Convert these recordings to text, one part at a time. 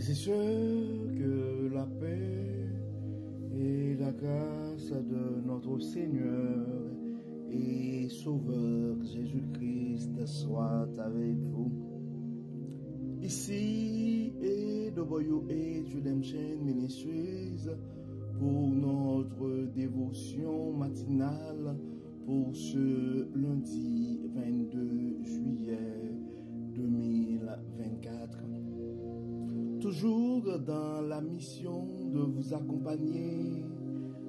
Frères et sœurs, que la paix et la grâce de notre Seigneur et Sauveur Jésus-Christ soient avec vous. Ici est WH Redemption Ministries pour notre dévotion matinale pour ce lundi 22 juillet 2024. Toujours dans la mission de vous accompagner,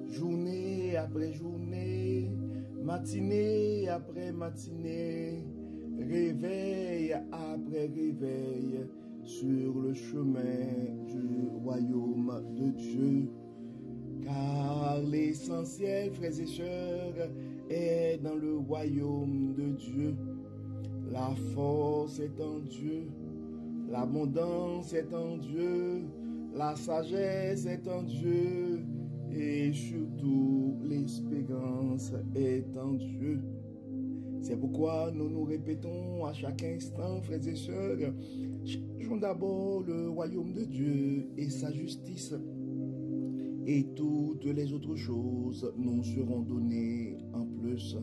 journée après journée, matinée après matinée, réveil après réveil, sur le chemin du royaume de Dieu. Car l'essentiel, frères et sœurs, est dans le royaume de Dieu. La force est en Dieu. L'abondance est en Dieu, la sagesse est en Dieu et surtout l'espérance est en Dieu. C'est pourquoi nous nous répétons à chaque instant, frères et sœurs, cherchons d'abord le royaume de Dieu et sa justice, et toutes les autres choses nous seront données en plus.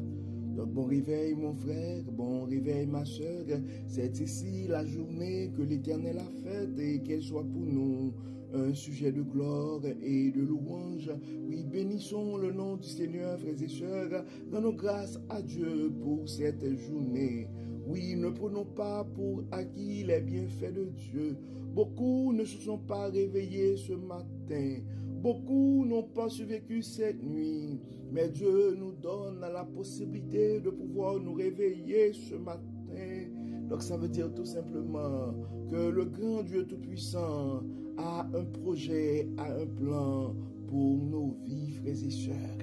Donc bon réveil mon frère, bon réveil ma soeur, c'est ici la journée que l'Éternel a faite et qu'elle soit pour nous un sujet de gloire et de louange. Oui, bénissons le nom du Seigneur, frères et sœurs, rendons grâce à Dieu pour cette journée. Oui, ne prenons pas pour acquis les bienfaits de Dieu. Beaucoup ne se sont pas réveillés ce matin. Beaucoup n'ont pas survécu cette nuit, mais Dieu nous donne la possibilité de pouvoir nous réveiller ce matin. Donc ça veut dire tout simplement que le grand Dieu Tout-Puissant a un projet, a un plan pour nos vies, frères et sœurs.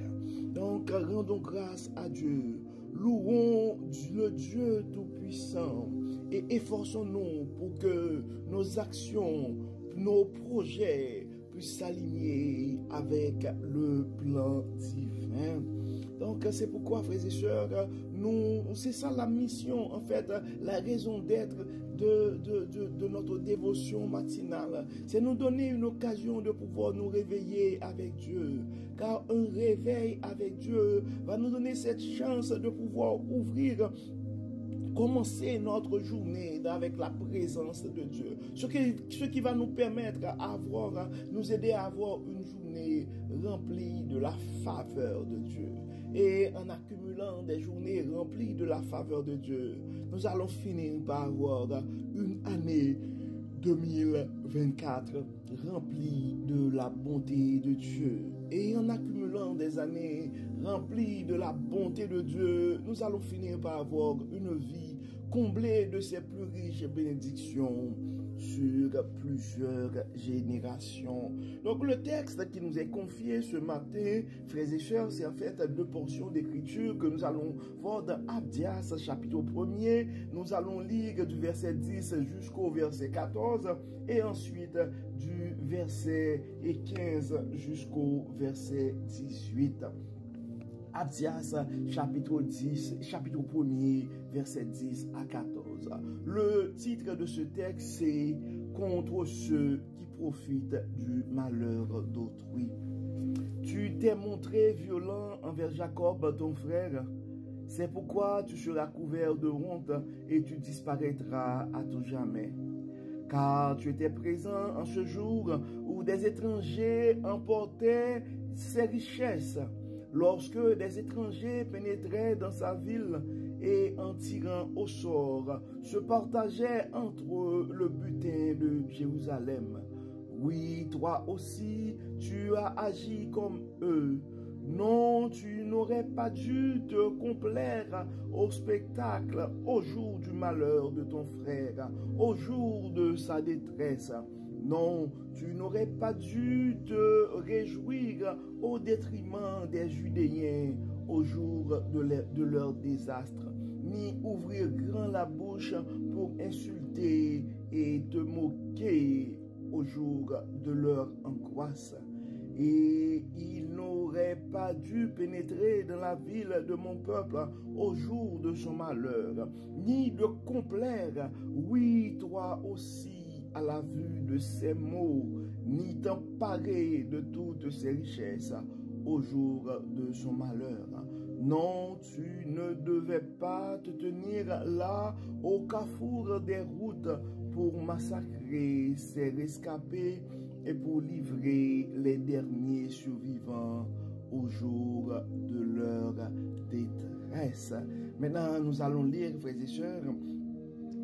Donc rendons grâce à Dieu, louons le Dieu Tout-Puissant et efforçons-nous pour que nos actions, nos projets, s'aligner avec le plan divin. Donc c'est pourquoi, frères et sœurs, c'est ça la mission, en fait, la raison d'être de notre dévotion matinale. C'est nous donner une occasion de pouvoir nous réveiller avec Dieu. Car un réveil avec Dieu va nous donner cette chance de pouvoir commencer notre journée avec la présence de Dieu. Ce qui va nous permettre nous aider à avoir une journée remplie de la faveur de Dieu. Et en accumulant des journées remplies de la faveur de Dieu, nous allons finir par avoir une année 2024 remplie de la bonté de Dieu. Et en accumulant des années remplies de la bonté de Dieu, nous allons finir par avoir une vie comblée de ses plus riches bénédictions sur plusieurs générations. Donc le texte qui nous est confié ce matin, frères et sœurs, c'est en fait deux portions d'écriture que nous allons voir dans Abdias, chapitre 1er. Nous allons lire du verset 10 jusqu'au verset 14 et ensuite du verset 15 jusqu'au verset 18. Abdias, chapitre 1er, verset 10 à 14. Le titre de ce texte, c'est « Contre ceux qui profitent du malheur d'autrui ». Tu t'es montré violent envers Jacob, ton frère. C'est pourquoi tu seras couvert de honte et tu disparaîtras à tout jamais. Car tu étais présent en ce jour où des étrangers emportaient ses richesses, lorsque des étrangers pénétraient dans sa ville et en tirant au sort, se partageaient entre eux le butin de Jérusalem. Oui, toi aussi, tu as agi comme eux. Non, tu n'aurais pas dû te complaire au spectacle au jour du malheur de ton frère, au jour de sa détresse. Non, tu n'aurais pas dû te réjouir au détriment des Judéens au jour de leur désastre, ni ouvrir grand la bouche pour insulter et te moquer au jour de leur angoisse. Et il n'aurait pas dû pénétrer dans la ville de mon peuple au jour de son malheur, ni de complaire, oui, toi aussi, à la vue de ses maux, ni t'emparer de toutes ses richesses au jour de son malheur. Non, tu ne devais pas te tenir là au carrefour des routes pour massacrer ces rescapés et pour livrer les derniers survivants au jour de leur détresse. Maintenant, nous allons lire, frères et sœurs,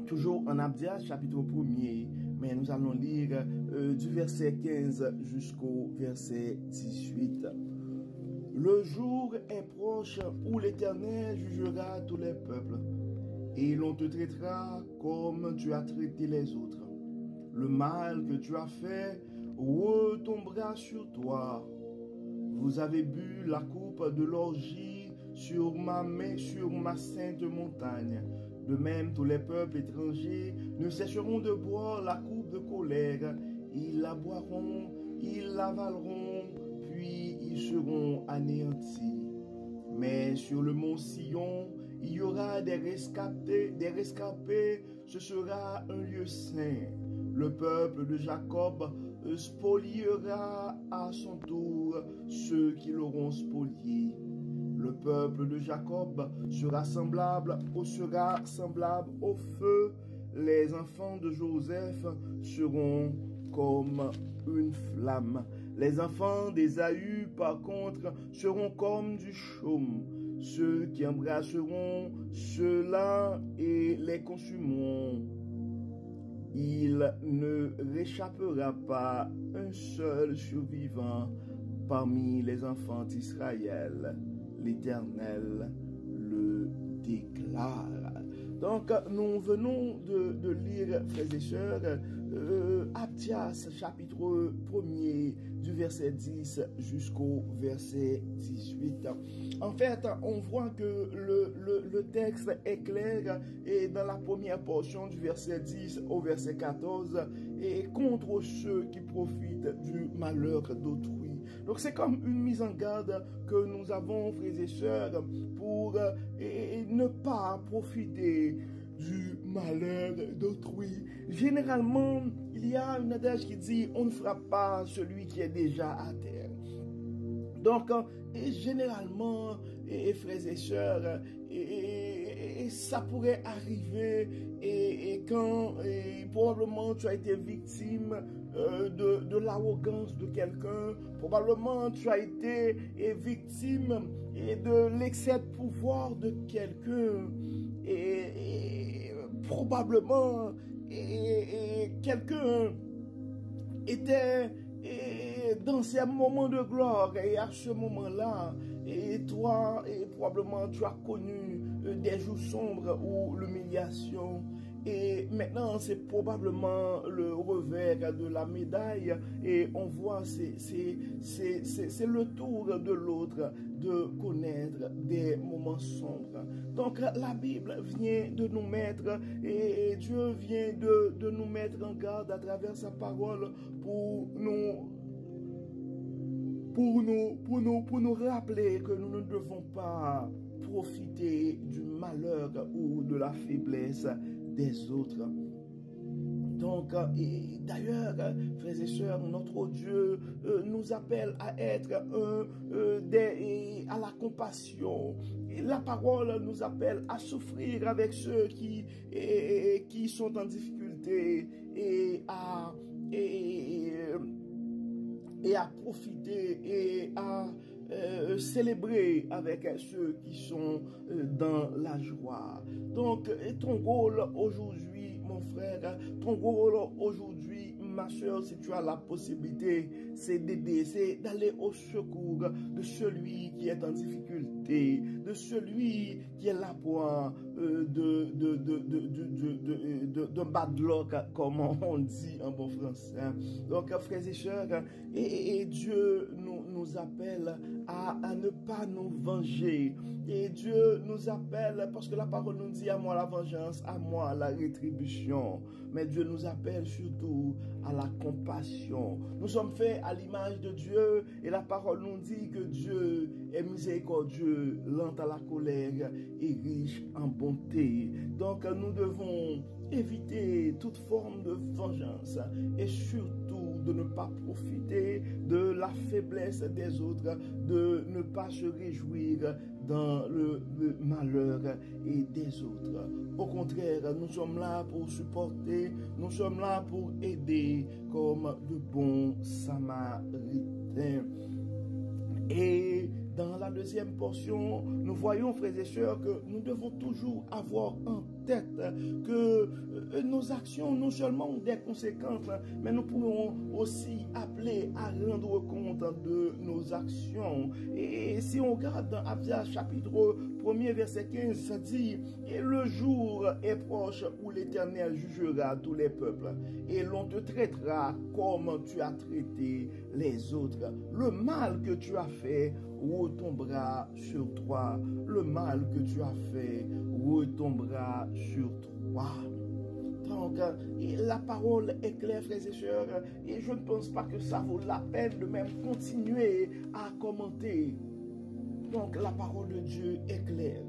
toujours en Abdias, chapitre 1er, mais nous allons lire du verset 15 jusqu'au verset 18. Le jour est proche où l'Éternel jugera tous les peuples, et l'on te traitera comme tu as traité les autres. Le mal que tu as fait retombera sur toi. Vous avez bu la coupe de l'orgie sur ma sainte montagne. De même, tous les peuples étrangers ne cesseront de boire la coupe de colère. Ils la boiront, ils l'avaleront, puis ils seront anéantis. Mais sur le mont Sion, il y aura des rescapés, ce sera un lieu saint. Le peuple de Jacob spoliera à son tour ceux qui l'auront spolié. Le peuple de Jacob sera semblable au feu. Les enfants de Joseph seront comme une flamme. Les enfants d'Ésaü, par contre, seront comme du chaume. Ceux qui embrasseront ceux-là et les consumeront. Il ne réchappera pas un seul survivant parmi les enfants d'Israël. L'Éternel le déclare. Donc, nous venons de lire, frères et sœurs, Abdias, chapitre 1er, du verset 10 jusqu'au verset 18. En fait, on voit que le texte est clair et dans la première portion du verset 10 au verset 14, et contre ceux qui profitent du malheur d'autrui. Donc c'est comme une mise en garde que nous avons, frères et sœurs, pour ne pas profiter du malheur d'autrui. Généralement, il y a une adage qui dit « on ne frappe pas celui qui est déjà à terre ». Donc, généralement, frères et sœurs, ça pourrait arriver quand probablement tu as été victime de l'arrogance de quelqu'un, probablement tu as été victime de l'excès de pouvoir de quelqu'un, et probablement quelqu'un était dans ces moments de gloire, et à ce moment-là, et toi, probablement tu as connu des jours sombres ou l'humiliation, et maintenant c'est probablement le revers de la médaille, et on voit c'est le tour de l'autre de connaître des moments sombres. Donc la Bible vient de nous mettre, et Dieu vient de nous mettre en garde à travers sa parole pour nous rappeler que nous ne devons pas profiter du malheur ou de la faiblesse des autres. Donc, d'ailleurs, frères et sœurs, notre Dieu nous appelle à être à la compassion. Et la parole nous appelle à souffrir avec ceux qui sont en difficulté, et à profiter et à célébrer avec ceux qui sont dans la joie. Donc, ton rôle aujourd'hui, mon frère, ton rôle aujourd'hui, ma soeur, si tu as la possibilité, c'est d'aider, c'est d'aller au secours de celui qui est en difficulté, de celui qui est là pour de bad luck, comme on dit en bon français. Donc, frères et sœurs, et Dieu nous appelle à ne pas nous venger. Et Dieu nous appelle, parce que la parole nous dit: à moi la vengeance, à moi la rétribution. Mais Dieu nous appelle surtout à la compassion. Nous sommes faits à l'image de Dieu, et la parole nous dit que Dieu est miséricordieux, lent à la colère et riche en bonté. Donc nous devons éviter toute forme de vengeance et surtout de ne pas profiter de la faiblesse des autres, de ne pas se réjouir dans le malheur et des autres. Au contraire, nous sommes là pour supporter, nous sommes là pour aider comme de bons samaritains. Et dans la deuxième portion, nous voyons, frères et sœurs, que nous devons toujours avoir en tête que nos actions non seulement ont des conséquences, mais nous pouvons aussi appeler à rendre compte de nos actions. Et si on regarde dans Abdias chapitre 1er verset 15, ça dit « Et le jour est proche où l'Éternel jugera tous les peuples, et l'on te traitera comme tu as traité les autres. Le mal que tu as fait retombera sur toi. Le mal que tu as fait retombera sur toi. » Donc, la parole est claire, frères et sœurs, et je ne pense pas que ça vaut la peine de même continuer à commenter. Donc, la parole de Dieu est claire.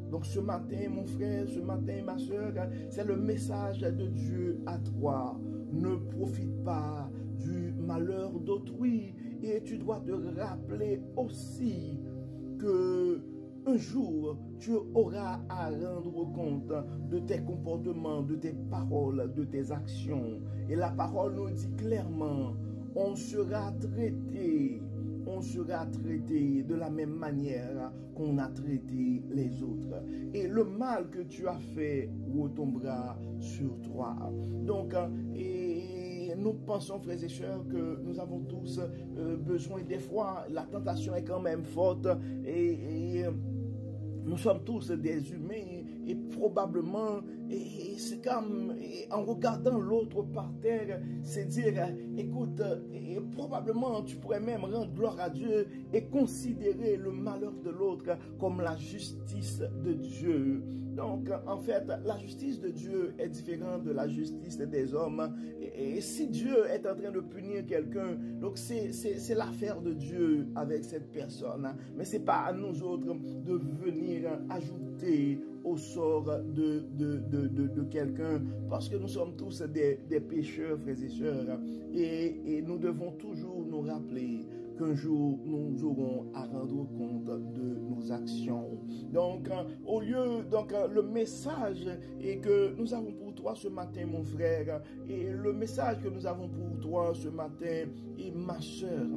Donc, ce matin, mon frère, ce matin, ma sœur, c'est le message de Dieu à toi. Ne profite pas du malheur d'autrui, et tu dois te rappeler aussi que un jour, tu auras à rendre compte de tes comportements, de tes paroles, de tes actions. Et la parole nous dit clairement, on sera traité de la même manière qu'on a traité les autres. Et le mal que tu as fait retombera sur toi. Donc, nous pensons, frères et sœurs, que nous avons tous besoin des fois. La tentation est quand même forte et nous sommes tous des humains et probablement, c'est comme en regardant l'autre par terre, c'est dire, écoute, probablement tu pourrais même rendre gloire à Dieu et considérer le malheur de l'autre comme la justice de Dieu. Donc, en fait, la justice de Dieu est différente de la justice des hommes. Et si Dieu est en train de punir quelqu'un, donc c'est l'affaire de Dieu avec cette personne. Mais ce n'est pas à nous autres de venir ajouter au sort de quelqu'un, parce que nous sommes tous des pécheurs, frères et sœurs, et nous devons toujours nous rappeler qu'un jour nous aurons à rendre compte de nos actions. Donc, le message et que nous avons pour toi ce matin, mon frère, et le message que nous avons pour toi ce matin, et ma sœur,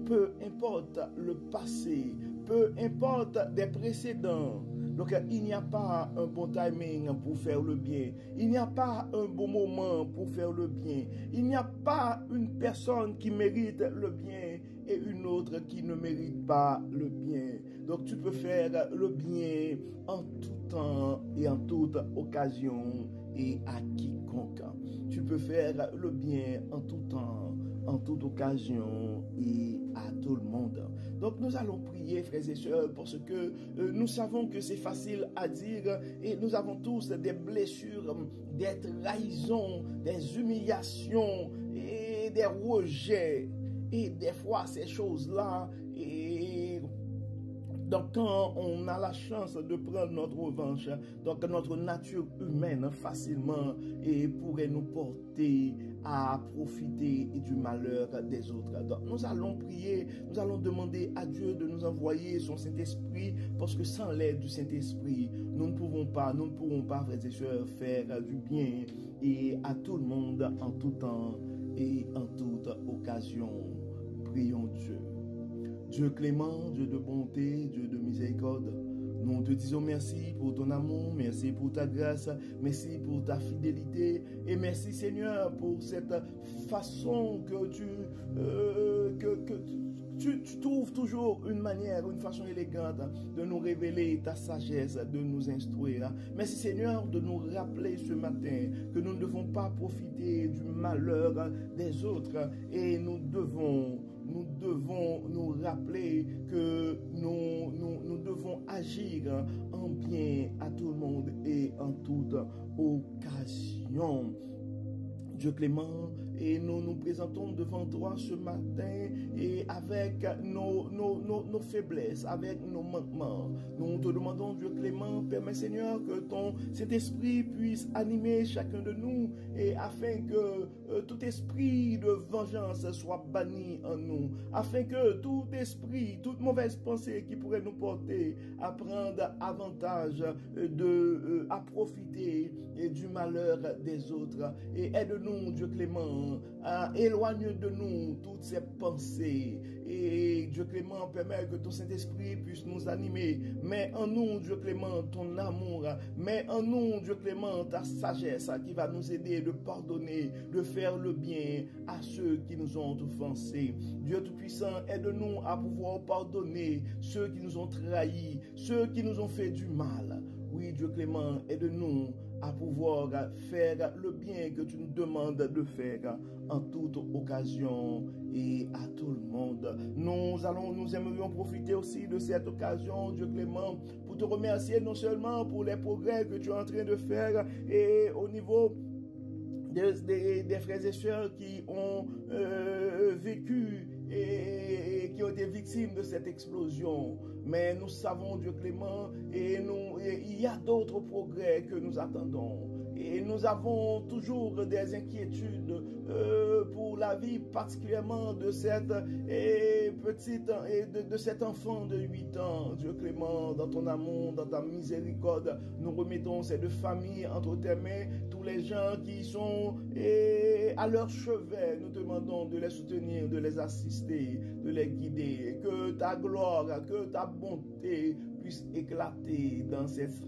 peu importe le passé, peu importe des précédents. Donc, il n'y a pas un bon timing pour faire le bien. Il n'y a pas un bon moment pour faire le bien. Il n'y a pas une personne qui mérite le bien et une autre qui ne mérite pas le bien. Donc, tu peux faire le bien en tout temps et en toute occasion et à quiconque. Tu peux faire le bien en tout temps, en toute occasion et à tout le monde. Donc nous allons prier, frères et sœurs, parce que nous savons que c'est facile à dire et nous avons tous des blessures, des trahisons, des humiliations et des rejets. Et des fois, ces choses-là, donc quand on a la chance de prendre notre revanche, donc notre nature humaine facilement pourrait nous porter à profiter du malheur des autres. Donc nous allons prier, nous allons demander à Dieu de nous envoyer son Saint-Esprit, parce que sans l'aide du Saint-Esprit, nous ne pourrons pas, frères et sœurs, faire du bien et à tout le monde en tout temps et en toute occasion. Prions Dieu. Dieu clément, Dieu de bonté, Dieu de miséricorde, nous te disons merci pour ton amour, merci pour ta grâce, merci pour ta fidélité et merci Seigneur pour cette façon que tu trouves toujours une manière, une façon élégante de nous révéler ta sagesse, de nous instruire. Merci Seigneur de nous rappeler ce matin que nous ne devons pas profiter du malheur des autres et nous devons nous rappeler que nous devons agir en bien à tout le monde et en toute occasion. Dieu clément, et nous nous présentons devant toi ce matin et avec nos faiblesses, avec nos manquements. Nous te demandons, Dieu clément, permets Seigneur que ton Saint-Esprit puisse animer chacun de nous et afin que tout esprit de vengeance soit banni en nous, afin que tout esprit, toute mauvaise pensée qui pourrait nous porter à prendre avantage à profiter du malheur des autres, et aide-nous, Dieu clément, éloigne de nous toutes ces pensées, et Dieu clément, permet que ton Saint-Esprit puisse nous animer. Mets en nous, Dieu clément, ton amour, mets en nous, Dieu clément, ta sagesse qui va nous aider de pardonner, de faire le bien à ceux qui nous ont offensés. Dieu Tout-Puissant, aide-nous à pouvoir pardonner ceux qui nous ont trahis, ceux qui nous ont fait du mal. Oui, Dieu clément, aide-nous à pouvoir faire le bien que tu nous demandes de faire en toute occasion et à tout le monde. Nous aimerions profiter aussi de cette occasion, Dieu clément, pour te remercier non seulement pour les progrès que tu es en train de faire et au niveau des frères et sœurs qui ont vécu et qui ont été victimes de cette explosion. Mais nous savons, Dieu clément, il y a d'autres progrès que nous attendons. Et nous avons toujours des inquiétudes pour la vie, particulièrement de cette de cet enfant de 8 ans. Dieu clément, dans ton amour, dans ta miséricorde, nous remettons ces deux familles entre tes mains, tous les gens qui sont à leur chevet. Nous te demandons de les soutenir, de les assister, de les guider, que ta gloire, que ta bonté puisse éclater dans cette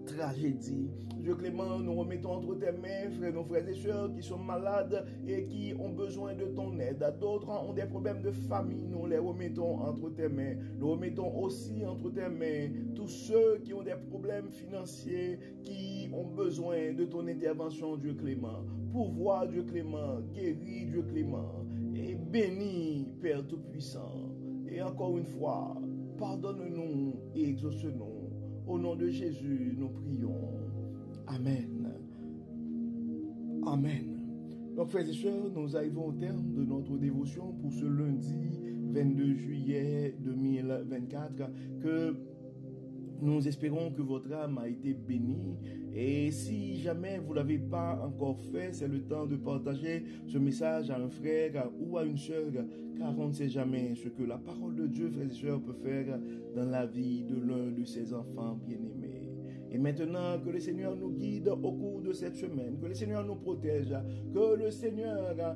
tragédie. Dieu clément, nous remettons entre tes mains nos frères et sœurs qui sont malades et qui ont besoin de ton aide. D'autres ont des problèmes de famille, nous les remettons entre tes mains. Nous remettons aussi entre tes mains tous ceux qui ont des problèmes financiers, qui ont besoin de ton intervention, Dieu clément. Pourvois, Dieu clément, guéris, Dieu clément, et bénis, Père Tout-Puissant. Et encore une fois, pardonne-nous et exauce-nous. Au nom de Jésus, nous prions. Amen. Amen. Donc, frères et sœurs, nous arrivons au terme de notre dévotion pour ce lundi 22 juillet 2024. Que nous espérons que votre âme a été bénie. Et si jamais vous ne l'avez pas encore fait, c'est le temps de partager ce message à un frère ou à une sœur, car on ne sait jamais ce que la parole de Dieu, frères et sœurs, peut faire dans la vie de l'un de ses enfants bien-aimés. Et maintenant, que le Seigneur nous guide au cours de cette semaine, que le Seigneur nous protège, que le Seigneur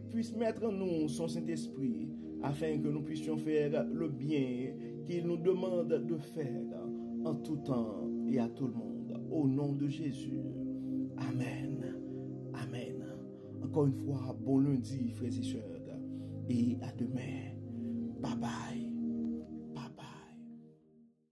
puisse mettre en nous son Saint-Esprit, afin que nous puissions faire le bien qu'il nous demande de faire en tout temps et à tout le monde. Au nom de Jésus. Amen. Amen. Encore une fois, bon lundi, frères et sœurs, et à demain. Bye bye.